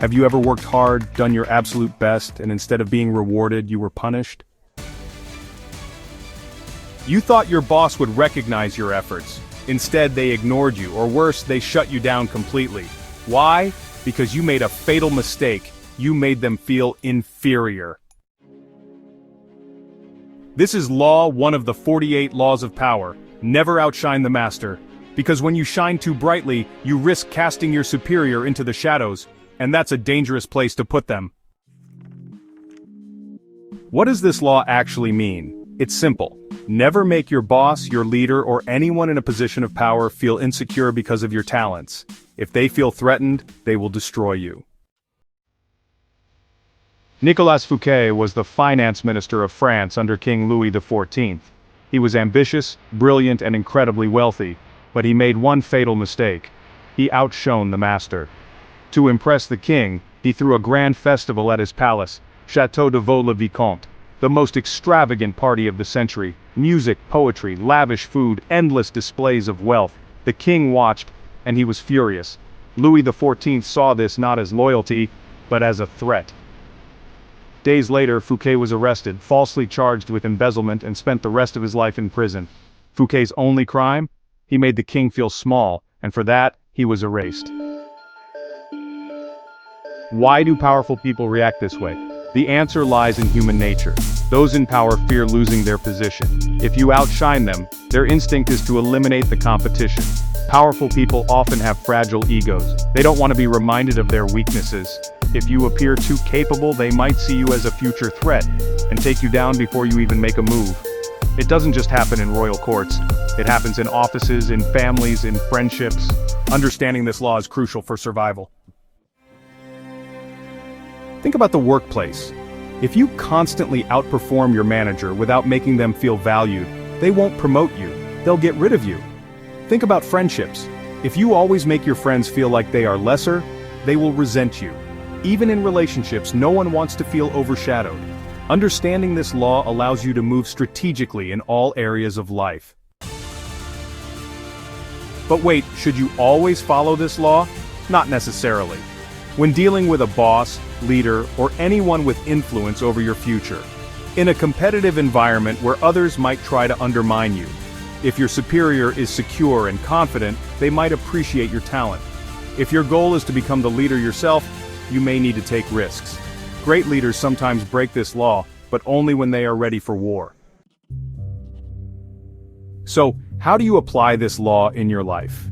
Have you ever worked hard, done your absolute best, and instead of being rewarded, you were punished? You thought your boss would recognize your efforts. Instead, they ignored you, or worse, they shut you down completely. Why? Because you made a fatal mistake. You made them feel inferior. This is Law 1 of the 48 Laws of Power. Never outshine the master. Because when you shine too brightly, you risk casting your superior into the shadows, and that's a dangerous place to put them. What does this law actually mean? It's simple. Never make your boss, your leader, or anyone in a position of power feel insecure because of your talents. If they feel threatened, they will destroy you. Nicolas Fouquet was the finance minister of France under King Louis XIV. He was ambitious, brilliant, and incredibly wealthy, but he made one fatal mistake. He outshone the master. To impress the king, he threw a grand festival at his palace, Château de Vaux-le-Vicomte, the most extravagant party of the century. Music, poetry, lavish food, endless displays of wealth. The king watched, and he was furious. Louis XIV saw this not as loyalty, but as a threat. Days later, Fouquet was arrested, falsely charged with embezzlement, and spent the rest of his life in prison. Fouquet's only crime? He made the king feel small, and for that, he was erased. Why do powerful people react this way? The answer lies in human nature. Those in power fear losing their position. If you outshine them, their instinct is to eliminate the competition. Powerful people often have fragile egos. They don't want to be reminded of their weaknesses. If you appear too capable, they might see you as a future threat, and take you down before you even make a move. It doesn't just happen in royal courts. It happens in offices, in families, in friendships. Understanding this law is crucial for survival. Think about the workplace. If you constantly outperform your manager without making them feel valued, they won't promote you. They'll get rid of you. Think about friendships. If you always make your friends feel like they are lesser, they will resent you. Even in relationships, no one wants to feel overshadowed. Understanding this law allows you to move strategically in all areas of life. But wait, should you always follow this law? Not necessarily. When dealing with a boss, leader, or anyone with influence over your future. In a competitive environment where others might try to undermine you. If your superior is secure and confident, they might appreciate your talent. If your goal is to become the leader yourself, you may need to take risks. Great leaders sometimes break this law, but only when they are ready for war. So, how do you apply this law in your life?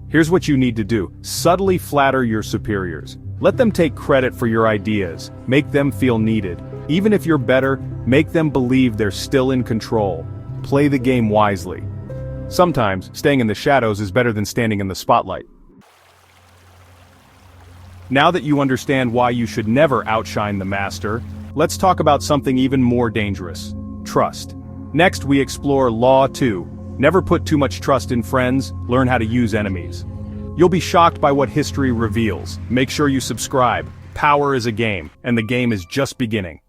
Here's what you need to do. Subtly flatter your superiors. Let them take credit for your ideas. Make them feel needed. Even if you're better, make them believe they're still in control. Play the game wisely. Sometimes, staying in the shadows is better than standing in the spotlight. Now that you understand why you should never outshine the master, let's talk about something even more dangerous: trust. Next, we explore Law 2. Never put too much trust in friends, learn how to use enemies. You'll be shocked by what history reveals. Make sure you subscribe. Power is a game, and the game is just beginning.